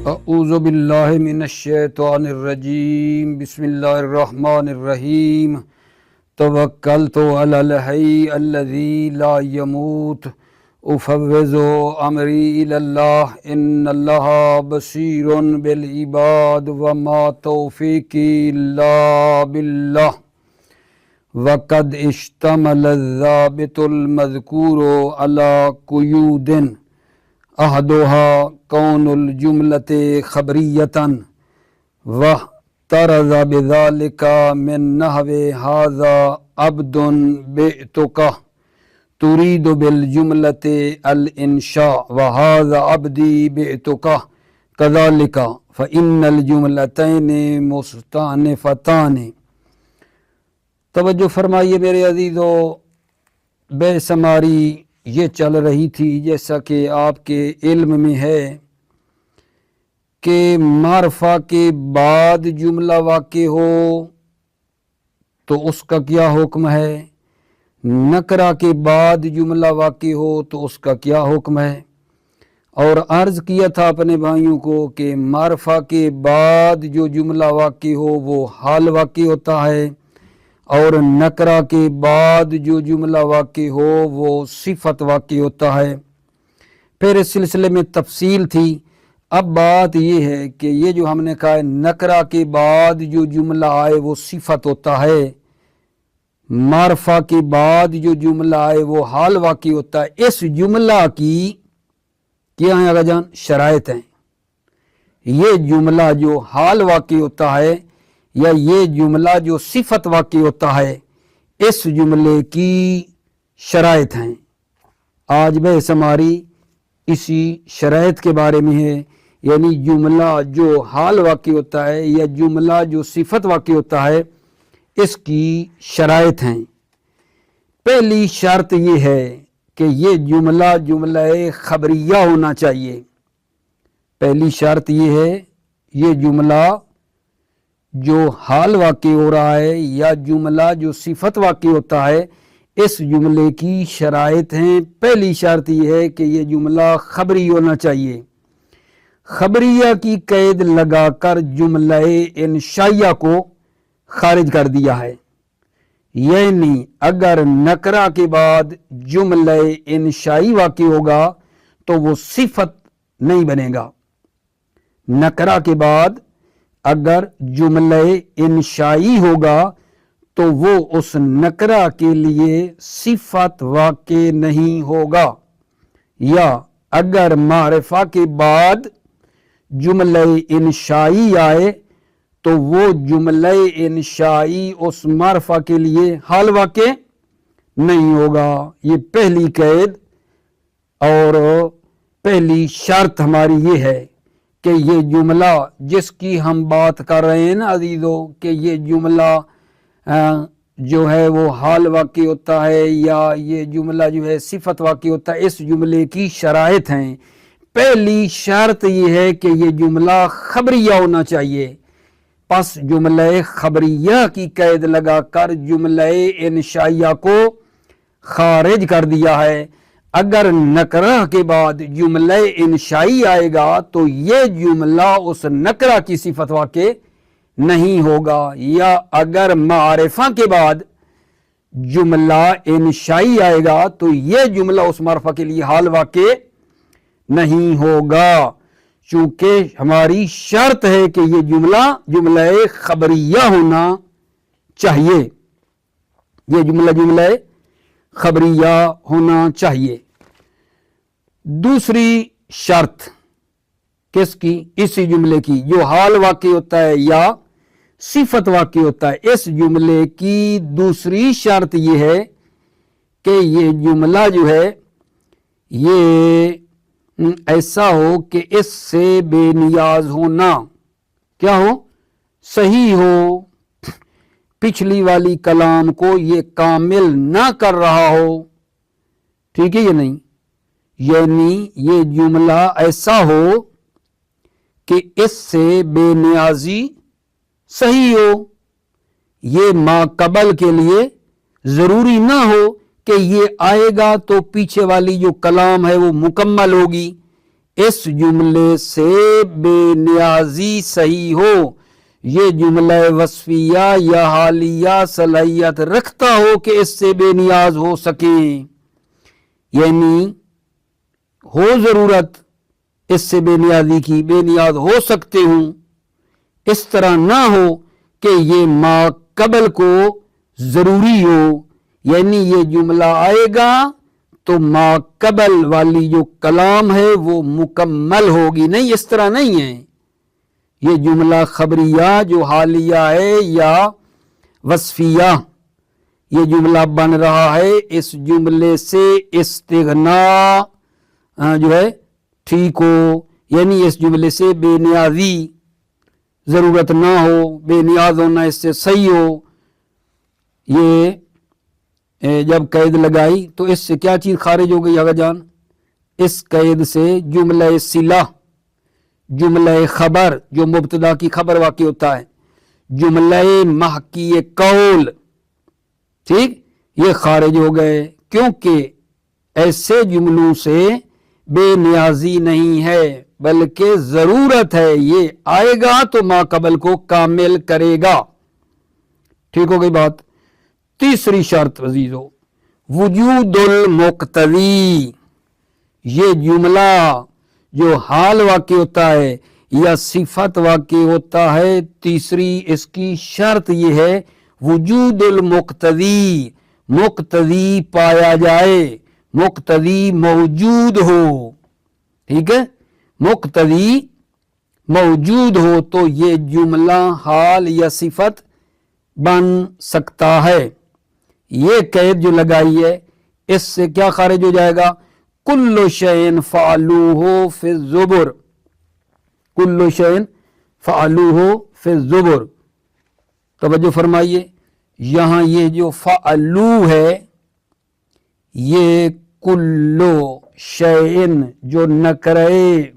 اعوذ باللہ من الشیطان الرجیم بسم اللہ الرحمن الرحیم توکلت علی الحی الذی لا یموت افوض امری الی اللہ ان اللہ بصیر بالعباد وما توفیقی الا باللہ وقد اشتمل الضابط المذکور علی قیود احدها کون الجملۃ خبریۃً واحترز بذلک من نحو ھذا عبد بعتک ترید بالجملۃ الانشاء وھذا عبدی بعتک کذلک فإن الجملتین مستأنفتان۔ توجہ فرمائیے میرے عزیزو، بے شماری یہ چل رہی تھی جیسا کہ آپ کے علم میں ہے کہ معرفہ کے بعد جملہ واقع ہو تو اس کا کیا حکم ہے، نکرہ کے بعد جملہ واقع ہو تو اس کا کیا حکم ہے۔ اور عرض کیا تھا اپنے بھائیوں کو کہ معرفہ کے بعد جو جملہ واقع ہو وہ حال واقع ہوتا ہے، اور نکرہ کے بعد جو جملہ واقع ہو وہ صفت واقع ہوتا ہے۔ پھر اس سلسلے میں تفصیل تھی۔ اب بات یہ ہے کہ یہ جو ہم نے کہا ہے نکرہ کے بعد جو جملہ آئے وہ صفت ہوتا ہے، معرفہ کے بعد جو جملہ آئے وہ حال واقع ہوتا ہے، اس جملہ کی کیا ہیں آقا جان؟ شرائط ہیں۔ یہ جملہ جو حال واقع ہوتا ہے یا یہ جملہ جو صفت واقع ہوتا ہے، اس جملے کی شرائط ہیں۔ آج بحث ہماری اسی شرائط کے بارے میں ہے، یعنی جملہ جو حال واقع ہوتا ہے یا جملہ جو صفت واقع ہوتا ہے، اس کی شرائط ہیں۔ پہلی شرط یہ ہے کہ یہ جملہ خبریہ ہونا چاہیے۔ پہلی شرط یہ ہے یہ جملہ جو حال واقع ہو رہا ہے یا جملہ جو صفت واقع ہوتا ہے، اس جملے کی شرائط ہیں۔ پہلی شرط یہ ہے کہ یہ جملہ خبری ہونا چاہیے۔ خبریہ کی قید لگا کر جملہ انشائیہ کو خارج کر دیا ہے، یعنی اگر نکرہ کے بعد جملہ انشائی واقع ہوگا تو وہ صفت نہیں بنے گا۔ نکرہ کے بعد اگر جملہ انشائی ہوگا تو وہ اس نکرہ کے لیے صفت واقع نہیں ہوگا، یا اگر معرفہ کے بعد جملہ انشائی آئے تو وہ جملہ انشائی اس معرفہ کے لیے حال واقع نہیں ہوگا۔ یہ پہلی قید اور پہلی شرط ہماری یہ ہے کہ یہ جملہ جس کی ہم بات کر رہے ہیں نا عزیزو، کہ یہ جملہ جو ہے وہ حال واقع ہوتا ہے یا یہ جملہ جو ہے صفت واقع ہوتا ہے، اس جملے کی شرائط ہیں۔ پہلی شرط یہ ہے کہ یہ جملہ خبریہ ہونا چاہیے۔ پس جملہ خبریہ کی قید لگا کر جملہ انشائیہ کو خارج کر دیا ہے۔ اگر نکرہ کے بعد جملہ انشائی آئے گا تو یہ جملہ اس نکرہ کی صفت واقع نہیں ہوگا، یا اگر معرفہ کے بعد جملہ انشائی آئے گا تو یہ جملہ اس معرفہ کے لیے حال واقع نہیں ہوگا، چونکہ ہماری شرط ہے کہ یہ جملہ خبریہ ہونا چاہیے۔ یہ جملہ خبریہ ہونا چاہیے۔ دوسری شرط کس کی؟ اسی جملے کی جو حال واقع ہوتا ہے یا صفت واقع ہوتا ہے، اس جملے کی دوسری شرط یہ ہے کہ یہ جملہ جو ہے یہ ایسا ہو کہ اس سے بے نیاز ہونا، کیا ہو؟ صحیح ہو، پچھلی والی کلام کو یہ کامل نہ کر رہا ہو، ٹھیک ہے یا نہیں؟ یعنی یہ جملہ ایسا ہو کہ اس سے بے نیازی صحیح ہو، یہ ما قبل کے لیے ضروری نہ ہو کہ یہ آئے گا تو پیچھے والی جو کلام ہے وہ مکمل ہوگی، اس جملے سے بے نیازی صحیح ہو، یہ جملہ وصفیہ یا حالیہ صلاحیت رکھتا ہو کہ اس سے بے نیاز ہو سکیں، یعنی ہو ضرورت اس سے بے نیازی کی، بے نیاز ہو سکتے ہوں، اس طرح نہ ہو کہ یہ ما قبل کو ضروری ہو، یعنی یہ جملہ آئے گا تو ما قبل والی جو کلام ہے وہ مکمل ہوگی، نہیں اس طرح نہیں ہے۔ یہ جملہ خبریہ جو حالیہ ہے یا وصفیہ، یہ جملہ بن رہا ہے، اس جملے سے استغنا جو ہے ٹھیک ہو، یعنی اس جملے سے بے نیازی ضرورت نہ ہو، بے نیاز ہونا اس سے صحیح ہو۔ یہ جب قید لگائی تو اس سے کیا چیز خارج ہو گئی آگا جان؟ اس قید سے جملہ صلہ، جملہ خبر جو مبتدا کی خبر واقع ہوتا ہے، جملہ محکی قول، ٹھیک، یہ خارج ہو گئے، کیونکہ ایسے جملوں سے بے نیازی نہیں ہے بلکہ ضرورت ہے، یہ آئے گا تو ما قبل کو کامل کرے گا۔ ٹھیک ہو گئی بات۔ تیسری شرط عزیزو، وجود المقتضی، یہ جملہ جو حال واقع ہوتا ہے یا صفت واقع ہوتا ہے، تیسری اس کی شرط یہ ہے وجود المقتضی، مقتضی پایا جائے، مقتضی موجود ہو، ٹھیک ہے، مقتضی موجود ہو تو یہ جملہ حال یا صفت بن سکتا ہے۔ یہ قید جو لگائی ہے اس سے کیا خارج ہو جائے گا؟ کل شیء فعلوہ فی الزبر، کل شیء فعلوہ فی الزبر۔ توجہ فرمائیے، یہاں یہ جو فعلو ہے یہ کلو شیء جو نکرہ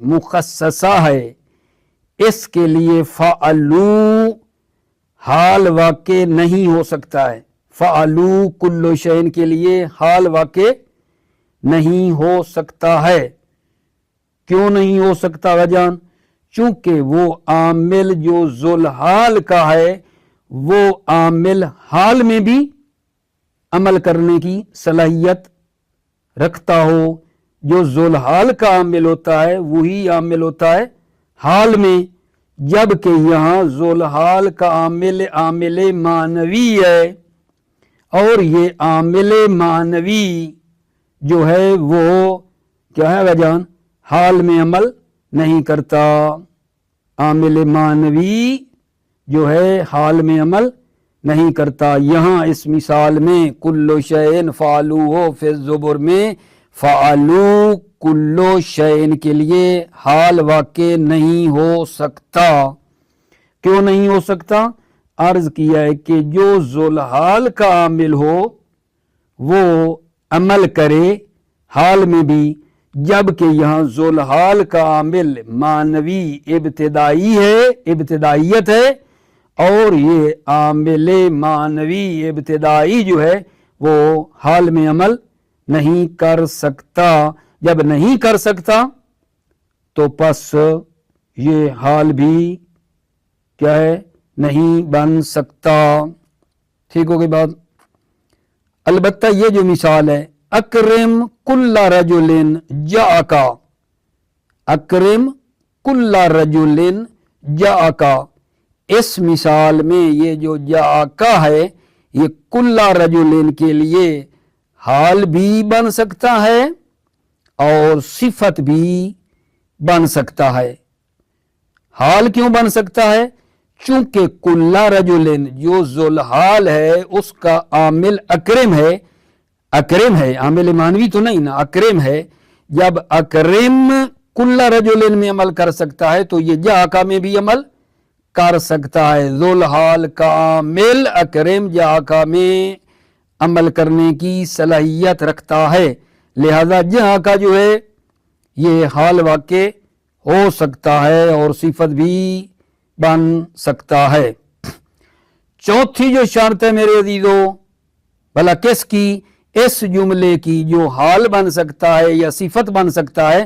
مخصصہ ہے، اس کے لیے فعلو حال واقع نہیں ہو سکتا ہے، فعلو کلو شیء کے لیے حال واقع نہیں ہو سکتا ہے۔ کیوں نہیں ہو سکتا جان؟ چونکہ وہ عامل جو ذوالحال کا ہے وہ عامل حال میں بھی عمل کرنے کی صلاحیت رکھتا ہو، جو ذوالحال کا عامل ہوتا ہے وہی عامل ہوتا ہے حال میں، جبکہ یہاں ذوالحال کا عامل معنوی ہے، اور یہ عامل معنوی جو ہے وہ کیا ہے جان؟ حال میں عمل نہیں کرتا، عامل معنوی جو ہے حال میں عمل نہیں کرتا۔ یہاں اس مثال میں کلو شیء فعلوہ فی الزبر میں فعلو کلو شیء کے لیے حال واقع نہیں ہو سکتا۔ کیوں نہیں ہو سکتا؟ عرض کیا ہے کہ جو ذوالحال کا عامل ہو وہ عمل کرے حال میں بھی، جبکہ یہاں ذوالحال کا عامل معنوی ابتدائی ہے، ابتدائیت ہے، اور یہ عامل معنوی ابتدائی جو ہے وہ حال میں عمل نہیں کر سکتا۔ جب نہیں کر سکتا تو پس یہ حال بھی کیا ہے؟ نہیں بن سکتا۔ ٹھیک ہو گئی بات؟ البتہ یہ جو مثال ہے اکرم کل رجل جاءکا، اکرم کل رجل جاءکا، اس مثال میں یہ جو جاءکا ہے یہ کل رجل کے لیے حال بھی بن سکتا ہے اور صفت بھی بن سکتا ہے۔ حال کیوں بن سکتا ہے؟ چونکہ کل رجل جو ذوالحال ہے اس کا عامل اکرم ہے، اکرم ہے، عامل معنوی تو نہیں نا، اکرم ہے۔ جب اکرم کل رجل میں عمل کر سکتا ہے تو یہ جاءکا میں بھی عمل کر سکتا ہے۔ ذوالحال کا عامل اکرم جاءکا میں عمل کرنے کی صلاحیت رکھتا ہے، لہذا جاءکا جو ہے یہ حال واقع ہو سکتا ہے اور صفت بھی بن سکتا ہے۔ چوتھی جو شرط ہے میرے عزیزو، بھلا کس کی؟ اس جملے کی جو حال بن سکتا ہے یا صفت بن سکتا ہے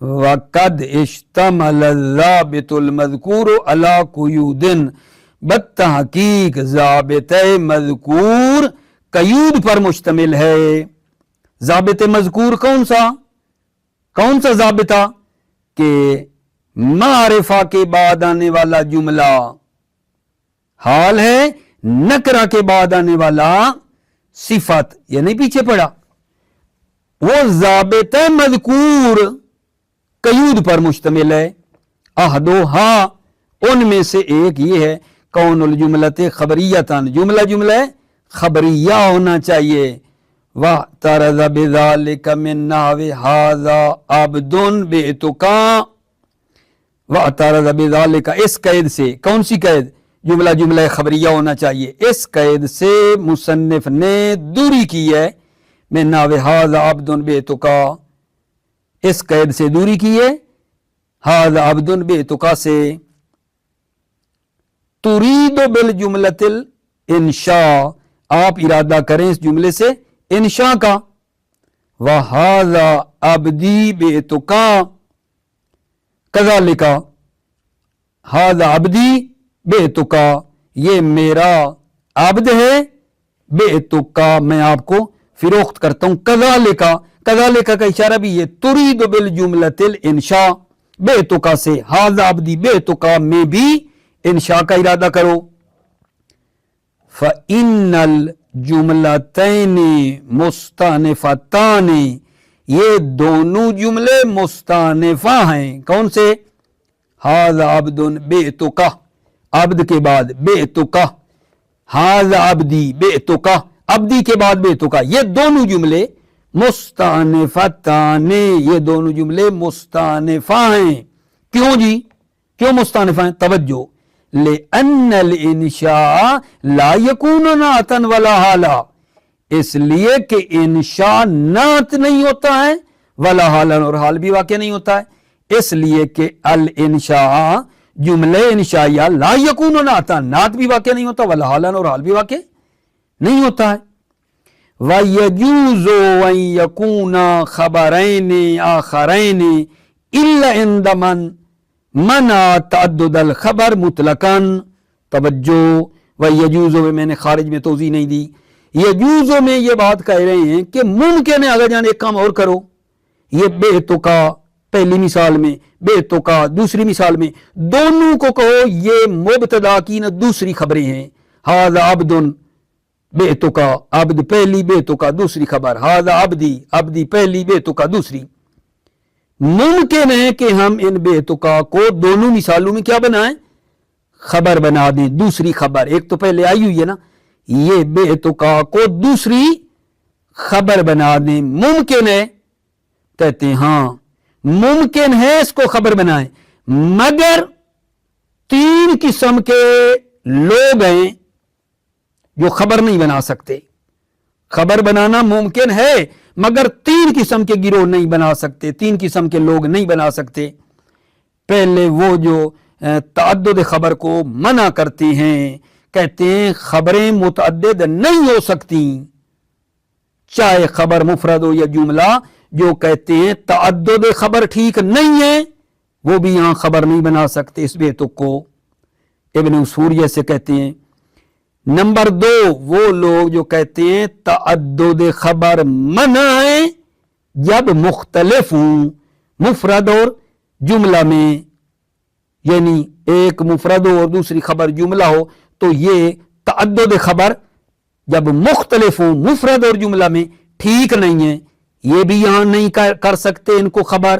وقد اشتمل الضابط المذکور علی قیود، بالتحقیق ضابطہ مذکور قیود پر مشتمل ہے۔ ضابط مذکور کون سا ضابطہ؟ کہ معرفہ کے بعد آنے والا جملہ حال ہے، نکرہ کے بعد آنے والا صفت، یہ نہیں پیچھے پڑا، وہ ضابطہ مذکور قیود پر مشتمل ہے۔ احدھا، ان میں سے ایک یہ ہے کون الجملۃ خبریتاً، جملہ خبریہ ہونا چاہیے۔ وَاعْتَرَضَ بِذَلِكَ مِن نَحْوِ هَذَا عَبْدٌ بِئْتُكَ، وَاعْتَرَضَ بِذَلِكَ، اس قید سے، کون سی قید؟ جملہ خبریہ ہونا چاہیے، اس قید سے مصنف نے دوری کی ہے۔ مِن نَحْوِ هَذَا عَبْدٌ بِئْتُكَ، اس قید سے دوری کی ہے، هَذَا عَبْدٌ بِئْتُكَ سے۔ تُرِيدُ بِالْجُمْلَةِ الْإِنشاء، آپ ارادہ کریں اس جملے سے انشاء کا۔ وَهَذَا عَبْدِي بِئْتُكَ كَذَلِكَ، هَذَا عَبْدِي بِئْتُكَ، یہ میرا عبد ہے، بِئْتُكَ، میں آپ کو فروخت کرتا ہوں، كَذَلِكَ کا اشارہ بھی یہ، تُرِيدُ بِالْجُمْلَةِ الْإِنشاء، بِئْتُكَ سے، هَذَا عَبْدِي بِئْتُكَ میں بھی انشاء کا ارادہ کرو۔ فَإِنَّ الْجُمْلَتَيْنِ مُسْتَأْنِفَتَانِ، یہ دونوں جملے مستانفہ ہیں، کون سے؟ هَذَا عَبْدٌ بِئْتُكَ، عبد کے بعد بِئْتُكَ، هَذَا عَبْدِي بِئْتُكَ، عبدی کے بعد بِئْتُكَ، یہ دونوں جملے مستانفتان، یہ دونوں جملے مستانفہ ہیں۔ کیوں جی؟ کیوں مستانفہ ہیں؟ توجہ، لِأَنَّ الْإِنشَاءَ لَا يَكُونُ نَعْتًا وَلَا حَالًا، اس لیے کہ انشاء نعت نہیں ہوتا ہے، ولا حالاً، اور حال بھی واقع نہیں ہوتا ہے، اس لیے کہ الانشاء، جملہ انشائیہ، لا یکون نعتا، نعت بھی واقع نہیں ہوتا، ولا حالاً، اور حال بھی واقع نہیں ہوتا ہے۔ وَيَجُوزُ أَن يَكُونَ خَبَرَيْنِ آخَرَيْنِ إِلَّا عِنْدَ مَنْ منع تعدد الخبر مطلقاً، توجہ، وَيَجُوزُ میں نے خارج میں توضیح نہیں دی، یجوزو میں یہ بات کہہ رہے ہیں کہ ممکن ہے اگر جان ایک کام اور کرو، یہ بِئْتُكَ پہلی مثال میں، بِئْتُكَ دوسری مثال میں، دونوں کو کہو یہ مبتدا کی نہ دوسری خبریں ہیں۔ هَذَا عَبْدٌ بِئْتُكَ، عبد پہلی، بِئْتُكَ دوسری خبر، هَذَا عَبْدِي، عبدی پہلی، بِئْتُكَ دوسری۔ ممکن ہے کہ ہم ان بِئْتُكَ کو دونوں مثالوں میں کیا بنائیں؟ خبر بنا دیں، دوسری خبر، ایک تو پہلے آئی ہوئی ہے نا، یہ بِئْتُكَ کو دوسری خبر بنا دیں، ممکن ہے؟ کہتے ہیں ہاں ممکن ہے اس کو خبر بنائیں، مگر تین قسم کے لوگ ہیں جو خبر نہیں بنا سکتے۔ خبر بنانا ممکن ہے مگر تین قسم کے گروہ نہیں بنا سکتے، تین قسم کے لوگ نہیں بنا سکتے۔ پہلے وہ جو تعدد خبر کو منع کرتے ہیں، کہتے ہیں خبریں متعدد نہیں ہو سکتی، چاہے خبر مفرد ہو یا جملہ، جو کہتے ہیں تعدد خبر ٹھیک نہیں ہے، وہ بھی یہاں خبر نہیں بنا سکتے اس بِئْتُک کو، ابن اصور جیسے کہتے ہیں۔ نمبر دو، وہ لوگ جو کہتے ہیں تعدد خبر منع ہے جب مختلف ہوں، مفرد اور جملہ میں، یعنی ایک مفرد ہو اور دوسری خبر جملہ ہو، تو یہ تعدد خبر جب مختلف ہوں مفرد اور جملہ میں ٹھیک نہیں ہے، یہ بھی یہاں نہیں کر سکتے ان کو خبر،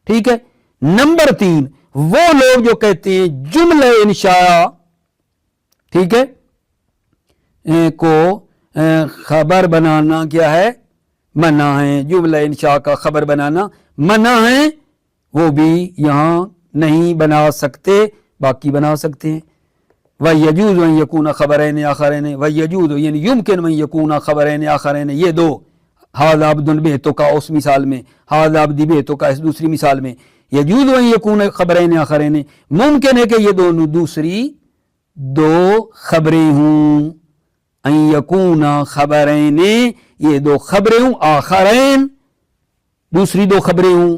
ٹھیک ہے۔ نمبر تین، وہ لوگ جو کہتے ہیں جملہ انشاء، ٹھیک ہے، کو خبر بنانا کیا ہے؟ منع ہے، جملہ انشاء کا خبر بنانا منع ہے، وہ بھی یہاں نہیں بنا سکتے، باقی بنا سکتے ہیں۔ وَيَجُوزُ أَن يَكُونَ خَبَرَيْنِ آخَرَيْنِ، وَيَجُوزُ یعنی يمكن أن يكون خبرين آخرين، یہ دو، هذا عبد بِئْتُكَ اس مثال میں، هذا عبدي بِئْتُكَ اس دوسری مثال میں، يجوز أن يكون خبرين آخرين، ممکن ہے کہ یہ دونوں دوسری دو خبریں ہوں، ان یکون خبرین، یہ دو خبریں ہوں، آخرین دوسری دو خبریں ہوں،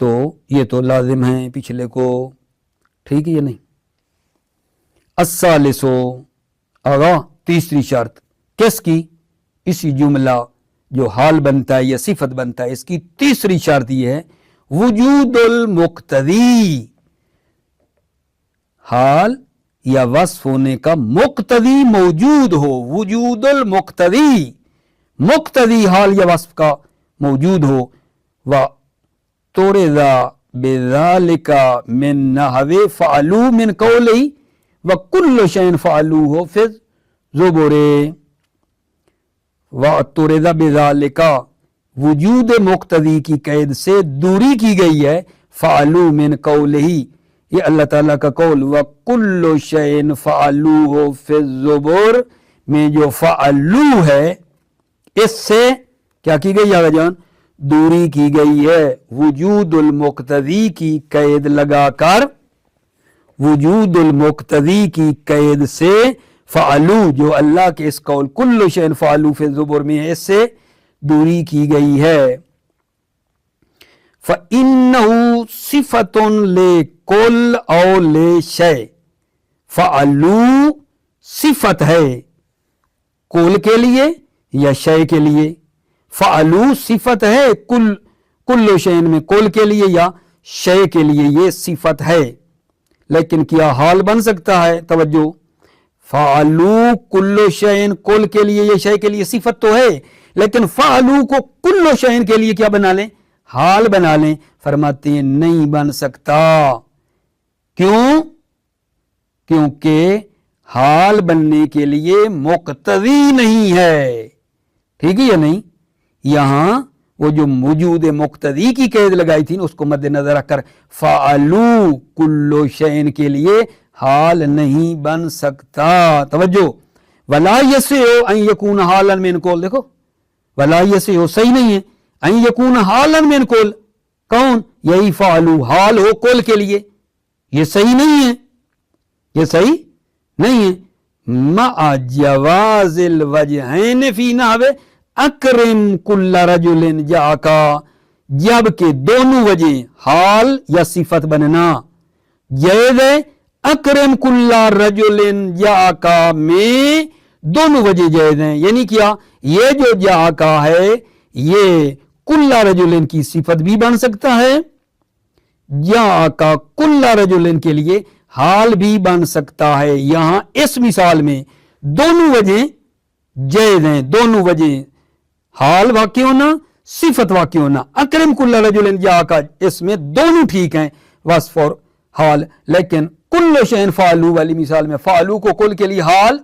تو یہ تو لازم ہے پچھلے کو، ٹھیک ہے یا نہیں؟ الثالثو آگا تیسری شرط کس کی؟ اسی جملہ جو حال بنتا ہے یا صفت بنتا ہے اس کی تیسری شرط یہ ہے وجود المقتدی، حال یا وصف ہونے کا مقتدی موجود ہو، وجود المقتدی، مقتدی حال یا وصف کا موجود ہو، وَتُرِضَ بِذَلِكَ مِن نَحْوِ فَعَلُوا مِن قَوْلِهِ وَكُلُّ شَيْءٍ فَعَلُوهُ فِي الزُّبُرِ، وَتُرِضَ بِذَلِكَ وجود مقتدی کی قید سے دوری کی گئی ہے، فَعَلُوا مِن قَوْلِهِ یہ اللہ تعالیٰ کا قول، وَكُلُّ شَيْءٍ فَعَلُوهُ فِي الزُّبُرِ میں جو فَعَلُوا ہے اس سے کیا کی گئی آگا جان؟ دوری کی گئی ہے، وجود المقتدی کی قید لگا کر، وجود المقتدی کی قید سے فعلو جو اللہ کے اس قول کل شیء فعلو فی الزبر میں ہے اس سے دوری کی گئی ہے۔ فَإِنَّهُ صِفَةٌ لِكُلْ أَوْ لِشَيْءٍ، فعلو صفت ہے کل کے لیے یا شے کے لیے، فعلو صفت ہے کل شیء میں کل کے لیے یا شے کے لیے یہ صفت ہے، لیکن کیا حال بن سکتا ہے؟ توجہ، فعلو کل شیء کل کے لیے یہ شے کے لیے صفت تو ہے، لیکن فعلو کو کل شیء کے لیے کیا بنا لیں؟ حال بنا لیں۔ فرماتے ہیں نہیں بن سکتا، کیوں؟ کیونکہ حال بننے کے لیے مقتضی نہیں ہے، ٹھیک ہے یا نہیں؟ یہاں وہ جو موجود مقتضی کی قید لگائی تھی اس کو مد نظر رکھ کر فعلو کل شیء کے لیے حال نہیں بن سکتا۔ توجہ، ولا یصح ان یکون حالا من قول، دیکھو ولا یصح صحیح نہیں ہے، ان یکون حالا من قول، کون؟ یہی فعلو حال ہو قول کے لیے، یہ صحیح نہیں ہے، یہ صحیح نہیں ہے۔ مع جواز الوجہین فی نحو اکرم کل رجل جاکا، جبکہ دونوں وجہ حال یا صفت بننا جائز ہے، اکرم کل رجل جاکا میں دونوں وجہ جائز ہیں، یعنی کیا؟ یہ جو جاکا ہے یہ کل رجل کی صفت بھی بن سکتا ہے، جاکا کل رجل کے لیے حال بھی بن سکتا ہے۔ یہاں اس مثال میں دونوں وجہ جائز ہیں، دونوں وجہ حال واقع ہونا صفت واقع ہونا، اکرم کل رجل جاکا اس میں دونوں ٹھیک ہیں وصف اور حال، لیکن کل شیء فعلو والی مثال میں فعلو کو کل کے لیے حال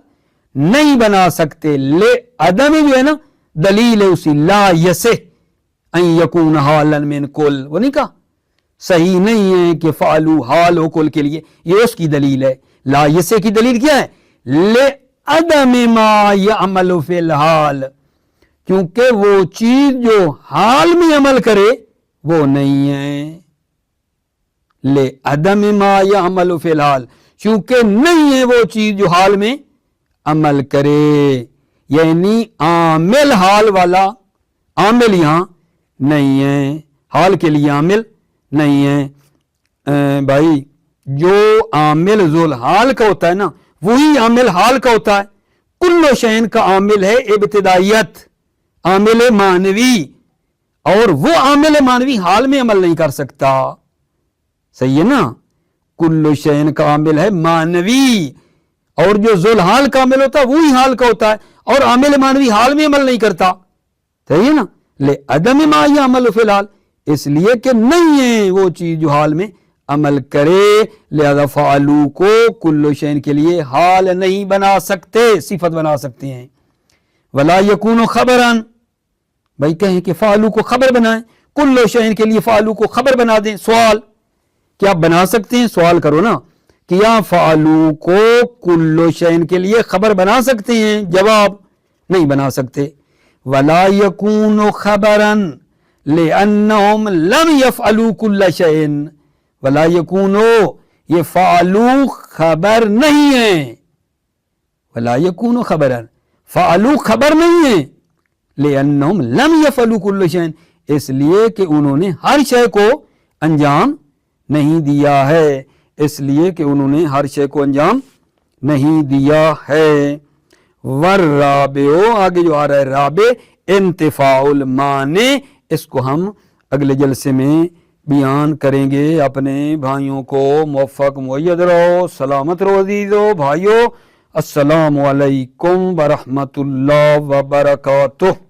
نہیں بنا سکتے، لے عدم جو ہے نا دلیل ہے اسی لا یصح ان یکون حالا من کل، وہ نہیں کہا صحیح نہیں ہے کہ فعلو حال ہو کل کے لیے، یہ اس کی دلیل ہے۔ لا یصح کی دلیل کیا ہے؟ لے عدم ما یعمل فی الحال، کیونکہ وہ چیز جو حال میں عمل کرے وہ نہیں ہے، لے عدم ما یعمل فی الحال، چونکہ نہیں ہے وہ چیز جو حال میں عمل کرے، یعنی عامل حال والا عامل یہاں نہیں ہے، حال کے لیے عامل نہیں ہے۔ بھائی جو عامل ذو الحال کا ہوتا ہے نا وہی عامل حال کا ہوتا ہے، کل شیء کا عامل ہے ابتدائیت، عامل معنوی، اور وہ عامل معنوی حال میں عمل نہیں کر سکتا، صحیح ہے نا؟ کل شیء کا عامل ہے معنوی، اور جو ذو الحال کا عامل ہوتا ہے وہی حال کا ہوتا ہے، اور عامل معنوی حال میں عمل نہیں کرتا، صحیح ہے نا؟ لے عدم ما یعمل فی الحال، اس لیے کہ نہیں ہے وہ چیز جو حال میں عمل کرے، لہذا فعلو کو کل شیء کے لیے حال نہیں بنا سکتے، صفت بنا سکتے ہیں۔ ولا یکون خبرا، بھائی کہیں کہ فعلو کو خبر بنائیں، کل شیء کے لیے فعلو کو خبر بنا دیں، سوال کیا بنا سکتے ہیں؟ سوال کرو نا، کیا فعلو کو کل شیء کے لیے خبر بنا سکتے ہیں؟ جواب نہیں بنا سکتے۔ ولا یکون خبرا لأنہم لم یفعلوا کل شیء، ولا یکونو یہ فعلو خبر نہیں ہے، ولا یکونو خبرا فعلو خبر نہیں ہے، لأنہم لم یفعلوا کل شیء اس لیے کہ انہوں نے ہر شے کو انجام نہیں دیا ہے، اس لیے کہ انہوں نے ہر شے کو انجام نہیں دیا ہے۔ والرابع، آگے جو آ رہا ہے رابع، انتفاع المانع، اس کو ہم اگلے جلسے میں بیان کریں گے۔ اپنے بھائیوں کو موفق مؤید رہو، سلامت رہو عزیزو بھائیو۔ السلام علیکم ورحمۃ اللہ وبرکاتہ۔